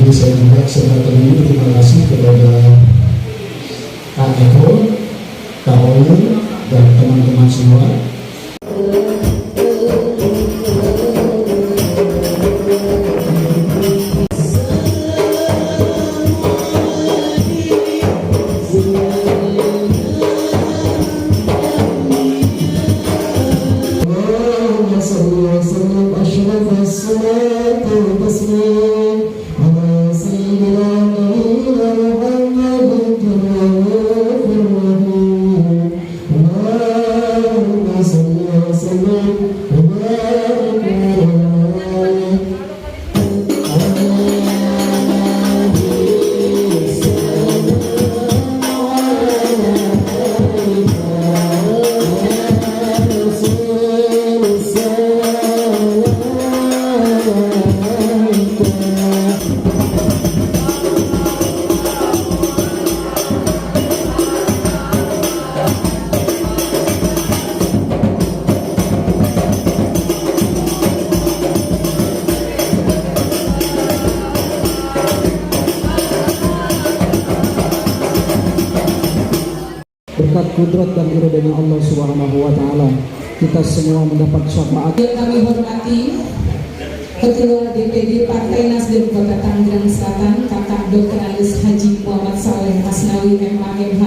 Jadi saya juga sebenarnya terima kasih kepada Kak Eko, Kak Oyu, dan teman-teman semua. Berkat kudrat dan iradanya Allah Subhanahu wa Ta'ala, kita semua mendapat syafaat. Yang kami hormati Ketua DPD Partai Nasdem Kota Tangerang Selatan, Kakak Dr. Andes Haji Muhammad Saleh Asnawi MH.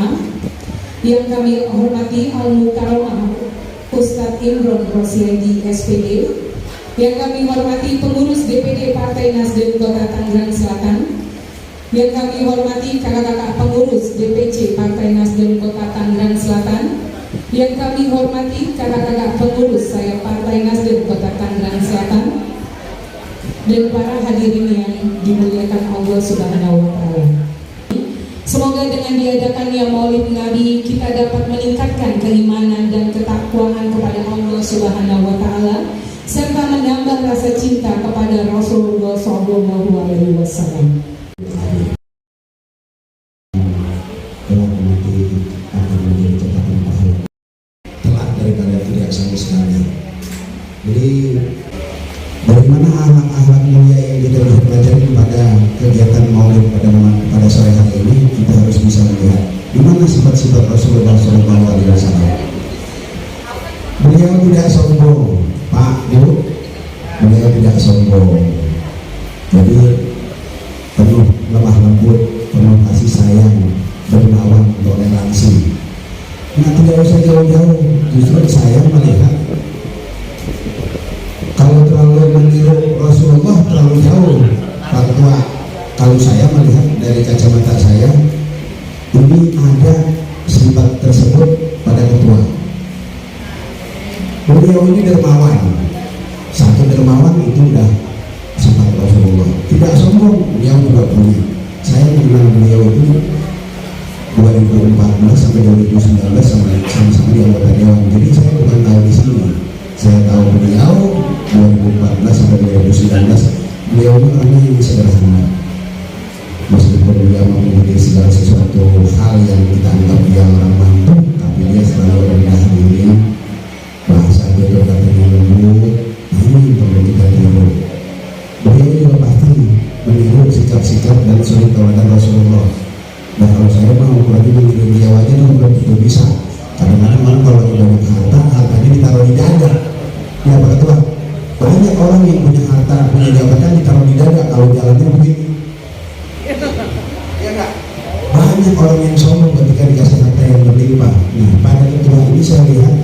Yang kami hormati Al-Mukarramah Ustadz Imron Rosiadi SPD. Yang kami hormati pengurus DPD Partai Nasdem Kota Tangerang Selatan. Yang kami hormati kakak-kakak pengurus DPC Partai Nasdem Kota Tangerang Selatan. Yang kami hormati kakak-kakak pengurus saya Partai Nasdem Kota Tangerang Selatan. Dan para hadirin yang dimuliakan Allah Subhanahu wa Ta'ala. Semoga dengan diadakannya Maulid Nabi kita dapat meningkatkan keimanan dan ketakwaan kepada Allah Subhanahu wa Ta'ala, serta menambah rasa cinta kepada Rasulullah SAW. Jadi bagaimana akhlak-akhlak mulia yang kita pelajari pada kegiatan Maulid pada sore hari ini, kita harus bisa melihat di mana sifat-sifat Rasulullah SAW. Beliau tidak sombong, Pak, Bu. Beliau tidak sombong. Jadi penuh lemah lembut, penuh kasih sayang, dermawan, toleransi. Nah, tidak usah jauh-jauh, justru saya melihat kalau terlalu meniru Rasulullah terlalu jauh. Pak Ketua, kalau saya melihat dari kacamata saya, ini ada sifat tersebut pada Ketua. Beliau ini dermawan. Satu dermawan itu udah sifat Rasulullah. Tidak sombong, beliau juga punya. Saya mengenal beliau itu 2014 sampai 2019 sama-sama di anggota dewan. Jadi saya bukan tahu di sini. Saya tahu beliau 2014 sampai 2019. Beliau ini orangnya yang sederhana. Meskipun beliau memiliki segala sesuatu hal yang kita anggap dia orang mampu, tapi dia selalu rendah diri. Bahasa dia berkatanya lembut. Ini perlu kita tiru. Beliau juga pasti meniru sikap-sikap dan suri tauladan Rasulullah. Nah, kalau saya mau berarti meniru beliau aja belum tentu bisa. Kadang-kadang kalau banyak hartanya ditaruh di dada. Ya Pak Ketua, banyak orang yang punya harta, punya jabatan ditaruh di dada kalau jalannya begini. Ya enggak? Banyak orang yang sombong ketika dikasih harta yang berlimpah. Nah, pada Ketua ini saya lihat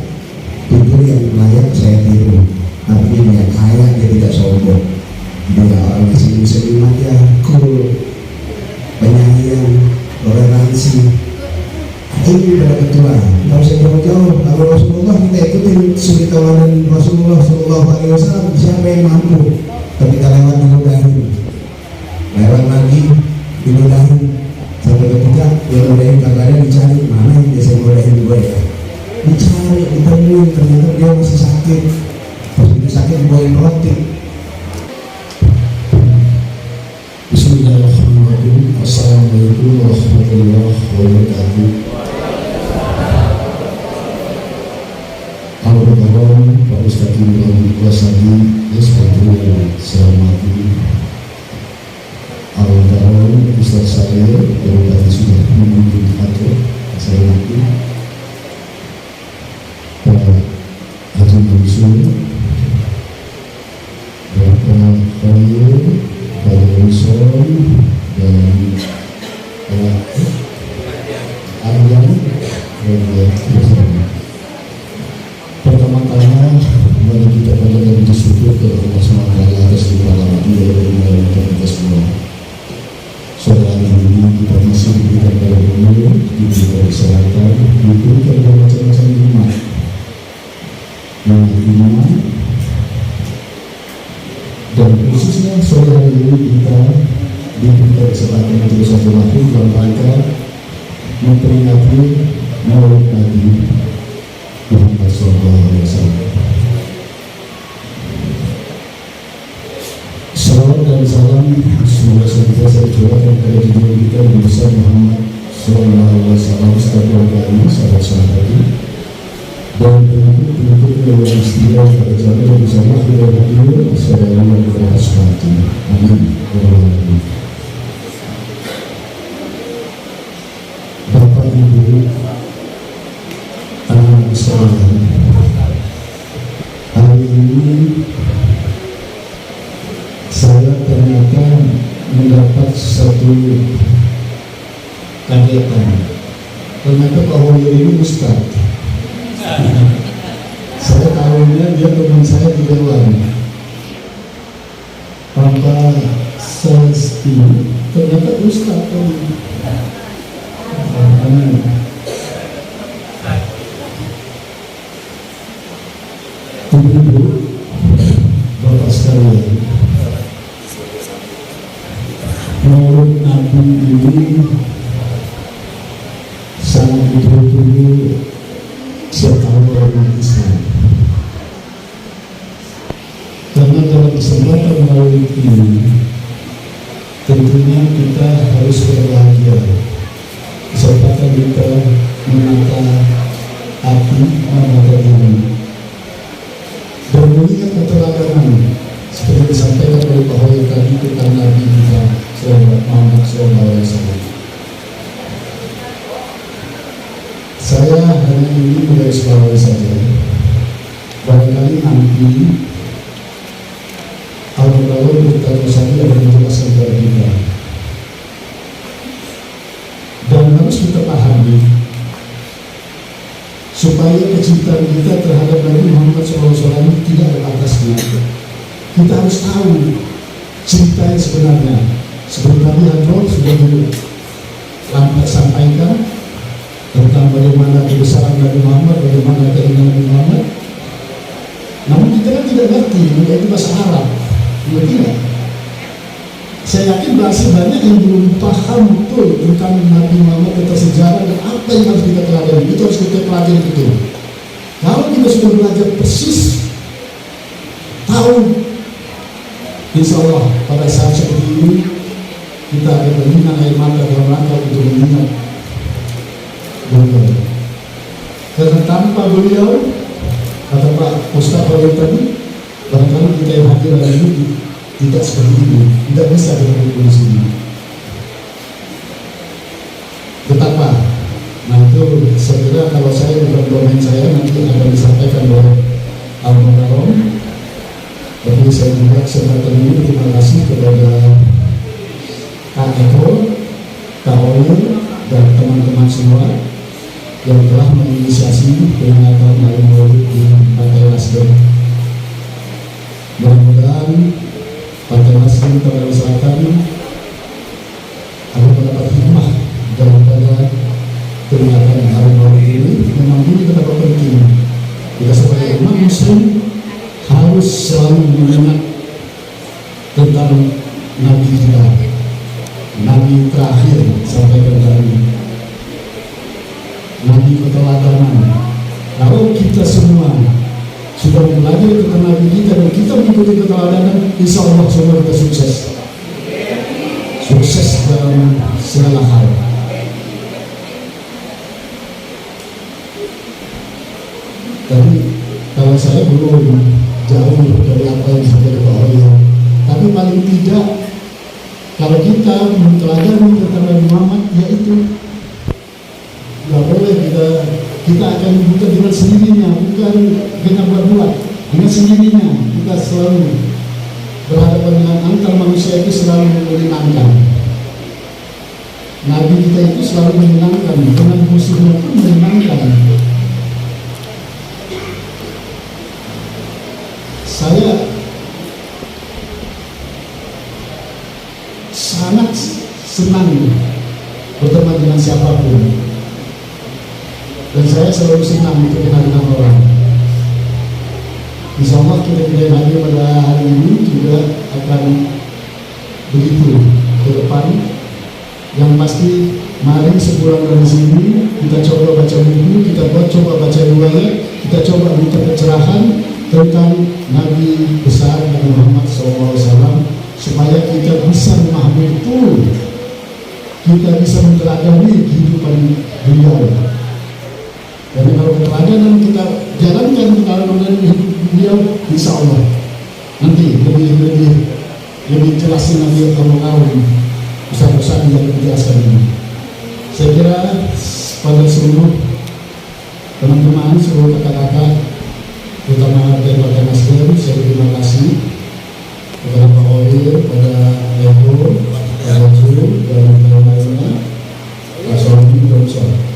figur yang layak saya tiru. Artinya dia kaya, dia tidak sombong. Dia orang yang senyum-senyum aja, cool, penyayang, toleransi. Ini pada Ketua, kalau saya jauh-jauh, kalau Rasulullah kita ikutin suri tauladan Rasulullah SAW. Siapa yang mampu ketika lewat diludahin, lewat lagi diludahin, sampai ketika yang ludahin kagak ada, dicari mana yang biasa ludahin gue ya, dicari, ditemuin, ternyata dia masih sakit. Pas dia sakit dibawain roti. Bismillahirrahmanirrahim. Assalamualaikum warahmatullahi wabarakatuh. Al-Mukarram Pak Ustadz Imron Rosiadi, seperti yang saya hormati Ustaz saya yang tadi sudah memimpin atur saya nanti Pak Haji Mansur, Bapak Khalil, Pak Wilson, dan Pak Aryan dan pertama-tama mari kita panjatkan puji syukur ke Allah SWT atas limpahan rahmatnya dan kita semua. Sore hari ini kita masih diberikan pada umur, diberikan kesehatan, diberikan macam-macam nikmat. Iman dan khususnya sore hari ini kita diberikan kesempatan untuk satu waktu dalam rangka memperingati Maulid Nabi Muhammad SAW. Salawat dan salam semoga senantiasa tercurahkan pada junjungan kita Nabi besar Muhammad SAW, setiap keluarganya, sahabat-sahabatnya, dan pengikut yang setia pada jalan yang bersama dan hadir saudara yang berhasrat. Amin. Bapak Ibu, anak sekalian, hari ini saya ternyata mendapat satu kagetan. Ternyata Pak Hoyer ini Ustaz. Saya tahunya dia teman saya di Dewan. Bapak Sesti, ternyata Ustaz. Ibu, Bapak sekalian, Maulid Nabi ini sangat ditunggu setiap orang Islam. Karena dalam kesempatan Maulid ini, tentunya kita harus berbahagia. Kesempatan kita menata hati, menata diri, dan melihat keteladanan seperti disampaikan oleh Pak Hoyer tadi tentang Nabi kita Muhammad SAW. Saya hanya ingin menggarisbawahi saja, barangkali nanti Allah bertanya saja dan menjelaskan kepada kita, dan harus kita pahami supaya kecintaan kita terhadap Nabi Muhammad SAW tidak ada batasnya. Kita harus tahu cinta yang sebenarnya. Seperti tadi Hadron sudah sampaikan tentang bagaimana kebesaran Nabi Muhammad, bagaimana keinginan Nabi Muhammad. Namun kita kan tidak ngerti, itu bahasa Arab. Tidak. Saya yakin masih banyak yang belum paham betul tentang Nabi Muhammad, tentang sejarah dan apa yang harus kita pelajari. Itu harus kita pelajari betul. Kalau kita sudah belajar persis, tahu, insya Allah pada saat seperti ini kita akan mengingat air mata dalam rangka untuk mengingat beliau. Karena tanpa beliau, kata Pak Ustaz Hoyer tadi, barangkali kita yang hadir hari ini tidak seperti ini, tidak bisa berkumpul di sini. Betapa? Nah itu saya kira kalau saya bukan domain saya, nanti akan disampaikan oleh Al-Mukarram. Tapi saya juga kesempatan ini terima kasih kepada Kak Eko, Kak Hoyer, dan teman-teman semua yang telah menginisiasi peringatan Hari Maulid di Partai Nasdem. Mudah-mudahan Partai Nasdem pada usahakan agar mendapat hikmah daripada peringatan Hari Maulid ini. Memang ini betapa penting kita sebagai umat Muslim harus selalu mengingat tentang Nabi kita, Nabi terakhir sampai ke hari, Nabi keteladanan. Kalau kita semua sudah belajar tentang Nabi kita dan kita mengikuti keteladanan, insya Allah semua kita sukses dalam segala hal. Tapi kalau saya belum jauh dari apa yang sudah Pak Hoyer, tapi paling tidak Kalau kita mempelajari tentang Nabi Muhammad, yaitu nggak boleh kita akan buka dengan sendirinya, bukan dengan buat-buat, dengan sendirinya. Kita selalu berhadapan dengan antar manusia itu selalu menyenangkan. Nabi kita itu selalu menyenangkan, dengan musuhnya pun menyenangkan. Saya sangat senang berteman dengan siapapun, dan saya selalu senang untuk kenal dengan orang. Insya Allah kita lagi pada hari ini juga akan begitu ke depan. Yang pasti mari sepulang dari sini kita coba baca buku, kita coba baca riwayat, kita coba minta pencerahan tentang Nabi besar Nabi Muhammad SAW, supaya kita bisa memahami betul, kita bisa menteladani kehidupan beliau. Dan kalau keteladanan kita jalankan keteladanan hidup beliau, insya Allah nanti lebih jelasnya nanti kalau besar-besar yang dijelaskan ini. Saya kira pada seluruh teman-teman, seluruh kakak-kakak, terutama dari Partai Nasdem, saya terima kasih kepada Pak Oil, pada Lepo, Pak Wajib, dan lain-lainnya, Pak Sony,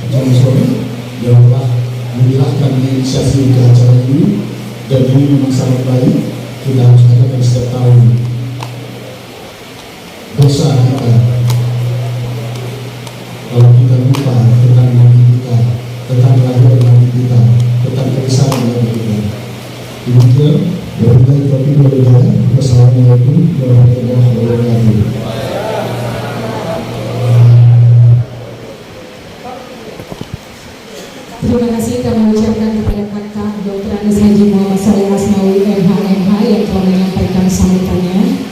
dan Sony, yang telah menyerahkan inisiasi ke acara ini, dan ini memang sangat baik. Kita harus adakan setiap tahun. Dosa kita kalau kita lupa tentang Nabi kita, tentang kelahiran Nabi kita, tentang kebesaran Nabi kita. Demikian, wassalamualaikum warahmatullahi wabarakatuh. Terima kasih kami ucapkan kepada Kakak Dr. Andes Haji Muhammad Saleh Asnawi MH yang telah menyampaikan sambutannya.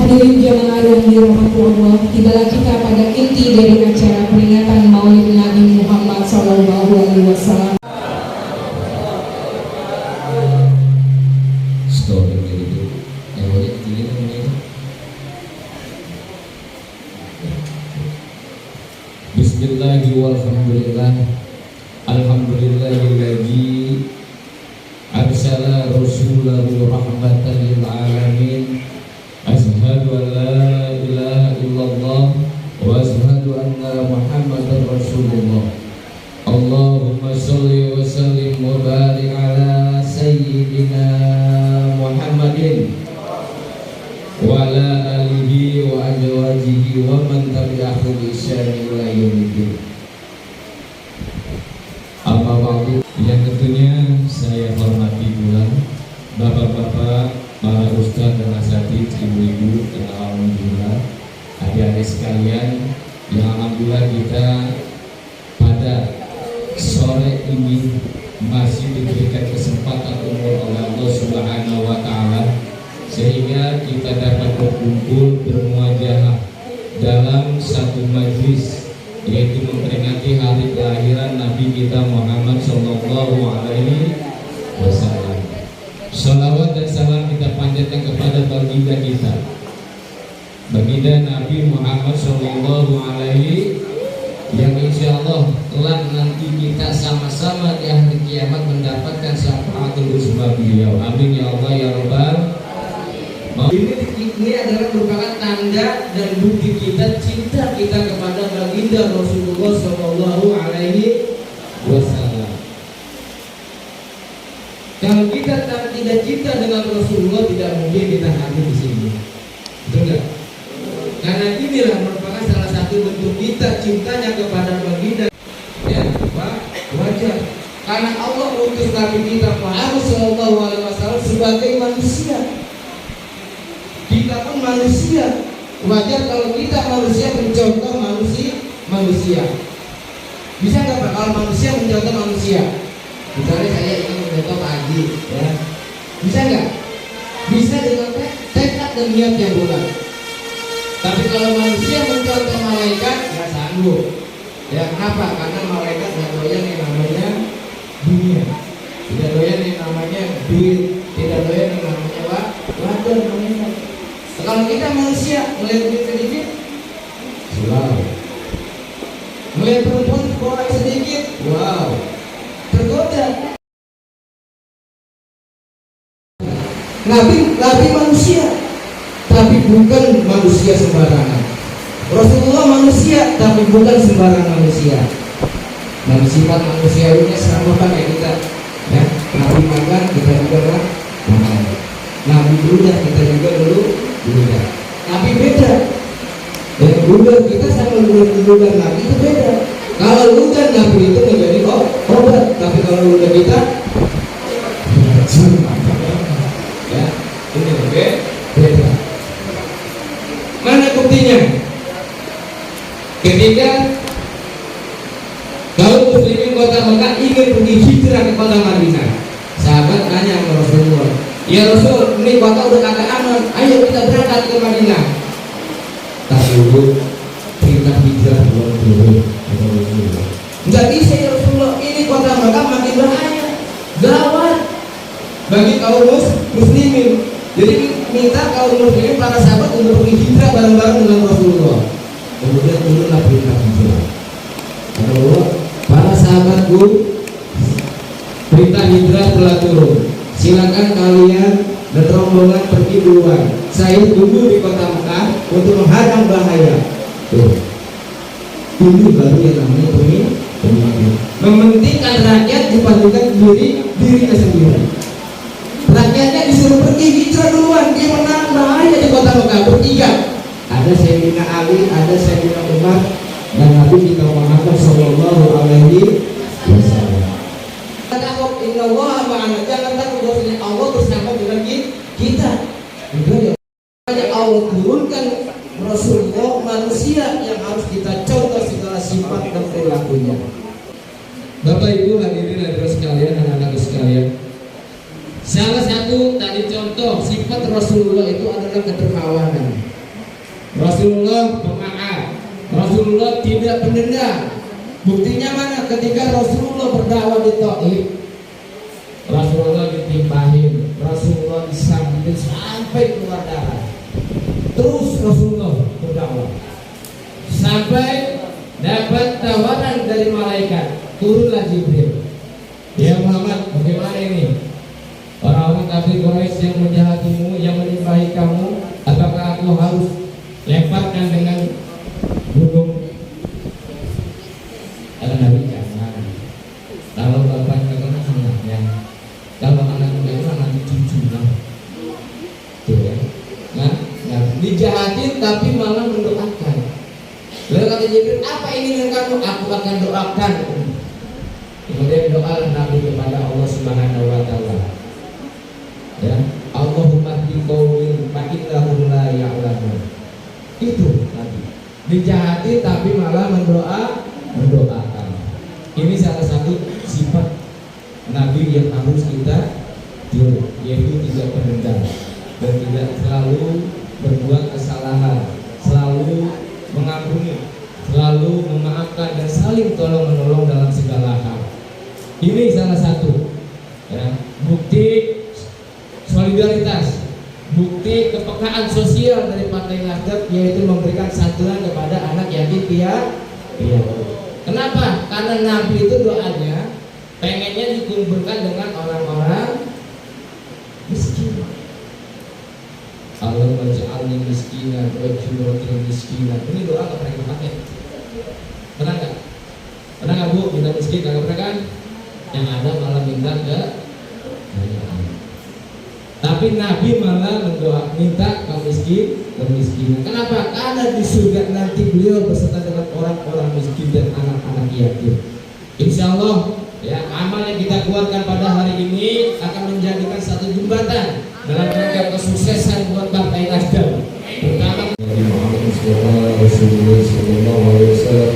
Hadirin jamaah yang dirahmati Allah, tibalah kita pada inti dari acara peringatan Maulid Nabi Muhammad SAW. Bismillahirrahmanirrahim. Walhamdulillah. Alhamdulillahilladzi arsala rasulahu rahmatan lil alamin. Ashhadu an la ilaha illallah wa ashhadu anna Muhammadar Rasulullah. Allahumma sholli wa sallim wa barik ala sayyidina Muhammadin wa ala alihi wa azwajihi wa man tabi'ahu bi ihsan ila yaumil. Amma ba'du, yang tentunya saya hormati pula bapak-bapak, para ustaz dan asatidz, ibu-ibu, dan alhamdulillah adik-adik sekalian yang alhamdulillah kita pada sore ini masih diberikan kesempatan umur oleh Allah Subhanahu wa Ta'ala, sehingga kita dapat berkumpul bermuajahah dalam satu majlis, yaitu memperingati hari kelahiran Nabi kita Muhammad Sallallahu Alaihi Wasallam. Salawat dan salam kita panjatkan kepada baginda kita, baginda Nabi Muhammad Sallallahu Alaihi, yang insya Allah kelak nanti kita sama-sama di akhir kiamat mendapatkan syafaatul uzma beliau. Amin ya Allah ya Rabbal. Ini adalah merupakan tanda dan bukti kita cinta kita kepada baginda Rasulullah Sallallahu Alaihi Wasallam. Kalau kita tidak cinta dengan Rasulullah, tidak mungkin kita hadir di sini, betul nggak? Karena inilah merupakan salah satu bentuk kita cintanya kepada baginda. Ya, Pak, wajar. Karena Allah utus Nabi kita Muhammad Sallallahu Alaihi Wasallam sebagai manusia. Kita pun manusia. Wajar kalau kita manusia mencontoh manusia. Bisa nggak Pak kalau manusia mencontoh manusia? Misalnya saya ingin mencontoh Pak Haji, ya. Bisa nggak? Bisa dengan tekad dan niat yang bulat. Tapi kalau manusia mencontoh malaikat, nggak sanggup. Ya kenapa? Karena malaikat nggak doyan yang namanya dunia, tidak doyan yang namanya duit, tidak doyan yang namanya wajar namanya. Kalau kita manusia melihat duit sedikit, wow. Melihat perempuan sekolah sedikit, wow, tergoda. Nabi manusia, tapi bukan manusia sembarangan. Rasulullah manusia, tapi bukan sembarang manusia. Dan sifat manusiawinya sama kayak kita, ya. Nabi makan, kita juga makan. Nabi ludah, kita juga ludah. Nabi beda. Dan ludah kita sama ludah Nabi itu beda. Kalau ludah Nabi itu menjadi obat, tapi kalau ludah kita, ya, ini beda. Mana buktinya? Ketika kaum muslimin kota Mekah ingin pergi hijrah ke kota Madinah, sahabat tanya ke Rasulullah, ya Rasul, ini kota udah kagak aman, ayo kita berangkat ke Madinah. Tak dulu perintah hijrah belum turun. Nggak bisa ya Rasulullah, ini kota Mekah makin bahaya, gawat bagi kaum muslimin. Jadi minta kaum muslimin para sahabat untuk pergi hijrah bareng-bareng dengan Rasulullah. Kemudian turunlah perintah hijrah. Kata Allah, para sahabatku, perintah hijrah telah turun. Silakan kalian dan rombongan pergi duluan. Saya tunggu di kota Mekah untuk menghadang bahaya. Tuh, ini baru yang namanya pemimpin. Mementingkan rakyat dibandingkan dirinya sendiri. Rakyatnya disuruh pergi hijrah duluan, dia menang bahaya di kota Mekah bertiga. Ada Sayyidina Ali, ada Sayyidina Umar, dan Nabi kita Muhammad sallallahu alaihi wasallam. Takut inna Allah ma'ana, jangan takut bahwasanya Allah bersama dengan kita. Itu yang Allah turunkan Rasulullah manusia yang harus kita contoh segala sifat dan perilakunya. Bapak Ibu hadirin hadirat sekalian, anak-anak sekalian, salah satu tadi contoh sifat Rasulullah itu adalah kedermawanan. Rasulullah pemaaf, Rasulullah tidak pendendam. Buktinya mana? Ketika Rasulullah berdakwah di Taif, Rasulullah ditimpahin, Rasulullah disambitin sampai keluar darah. Terus Rasulullah berdakwah sampai dapat tawaran dari malaikat, turunlah Jibril. Ya Muhammad, bagaimana ini? Orang-orang kafir Quraisy yang menjahatimu, yang menimpahi kamu, apakah aku harus lemparkan dengan gunung? Ada Nabi jangan. Kalau bapaknya kena anaknya, kalau anaknya kena nanti cucunya. Tuh ya. Nah, dijahatin tapi malah mendoakan. Lalu kata Jibril, apa ini dengan kamu? Aku akan doakan. Kemudian doa Nabi kepada Allah Subhanahu wa taala. Ya, Allahumma di qaumin fa innahum la ya'lamun. Itu Nabi dijahati tapi malah mendoakan. Ini salah satu sifat Nabi yang harus kita tiru, yaitu tidak pendendam dan tidak selalu berbuat kesalahan, selalu mengampuni, selalu memaafkan dan saling tolong menolong dalam segala hal. Ini salah satu ya, bukti solidaritas, bukti kepekaan sosial dari Partai Nasdem, yaitu memberikan santunan kepada anak yatim piatu. Kenapa? Karena Nabi itu doanya pengennya dikumpulkan dengan orang-orang miskin. Allah menj'alni miskinan wa juratil miskinan. Ini doa nggak pernah dipakai. Pernah nggak? Pernah nggak Bu minta miskin? Nggak pernah kan? Yang ada malah minta ke tapi Nabi malah minta kaum miskin kemiskinan. Kenapa? Karena di surga nanti beliau beserta dengan orang-orang miskin dan anak-anak yatim. Insya Allah ya, amal yang kita keluarkan pada hari ini akan menjadikan satu jembatan dalam rangka kesuksesan buat Partai Nasdem. Pertama Nabi Muhammad sallallahu alaihi wasallam.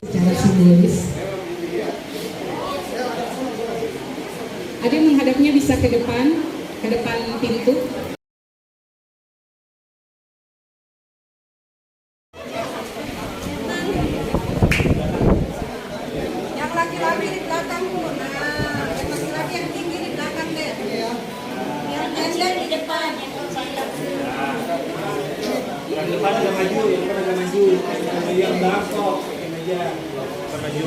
Secara simbolis, adik menghadapnya bisa ke depan pintu. Yang laki-laki di belakang dulu, nah yang laki-laki yang tinggi di belakang deh, yang pendek di depan. Yang depan agak maju, yang bangkok, yang aja, maju.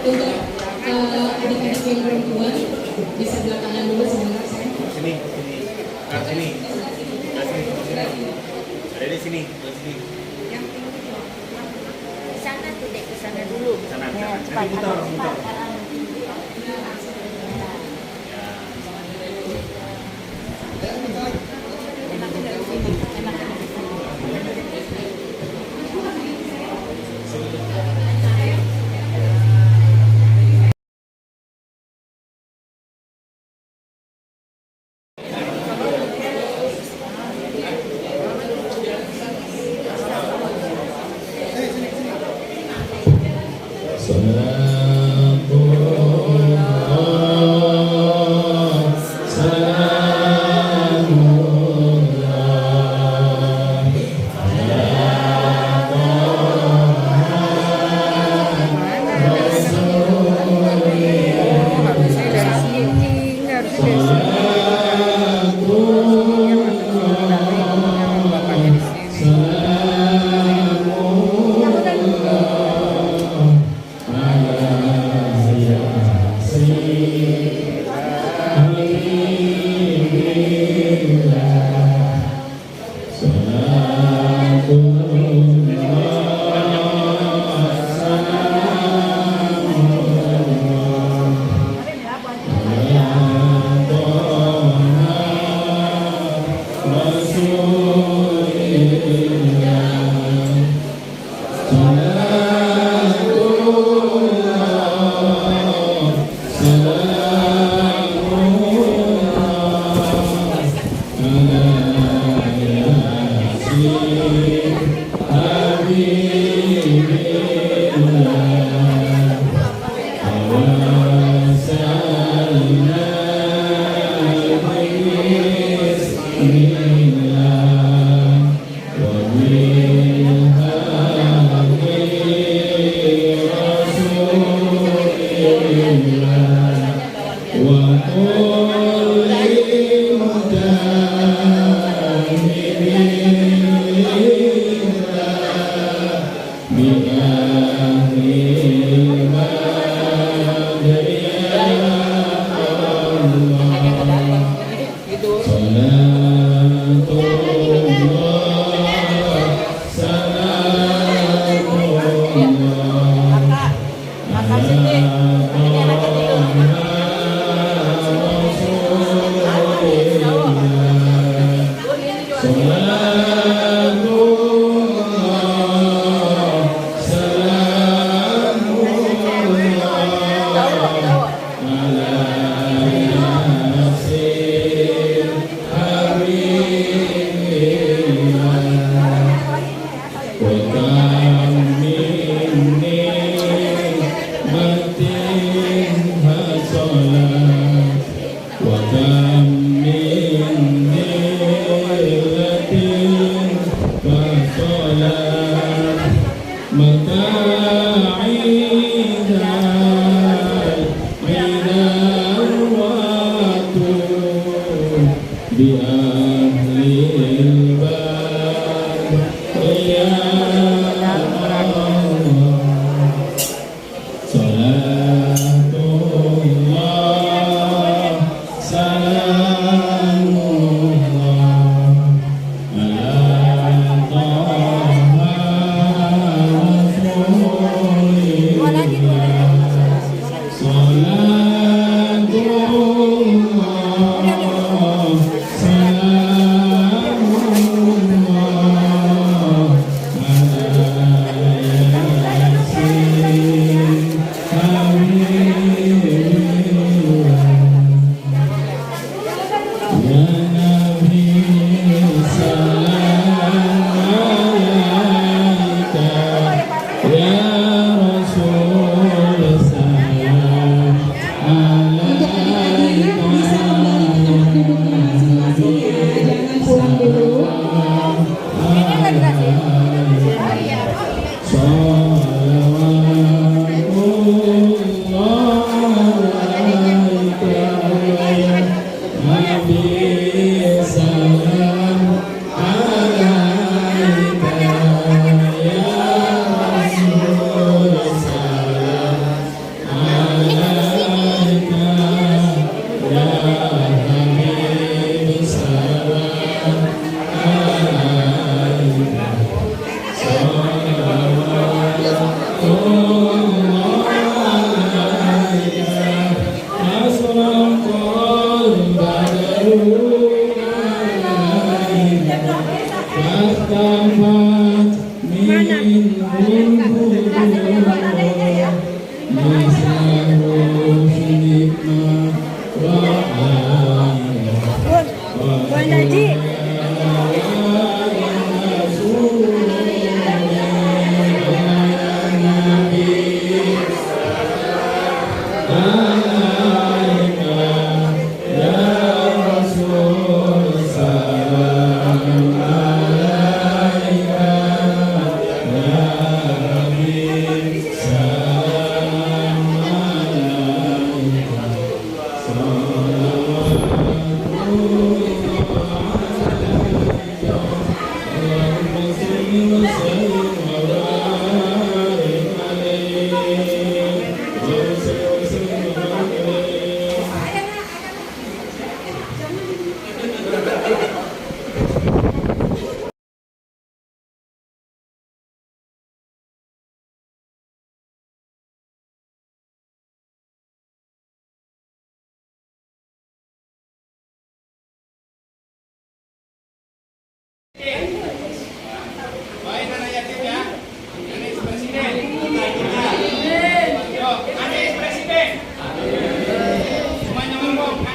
Untuk adik-adik yang perempuan di sebelah kanan dulu sebentar saya. Sini. Ada di sini. Di sana tuh dek, ke sana dulu. Sana. Ya, Nanti cepat, putar. cepat.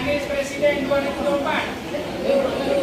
Anies Presiden 2024.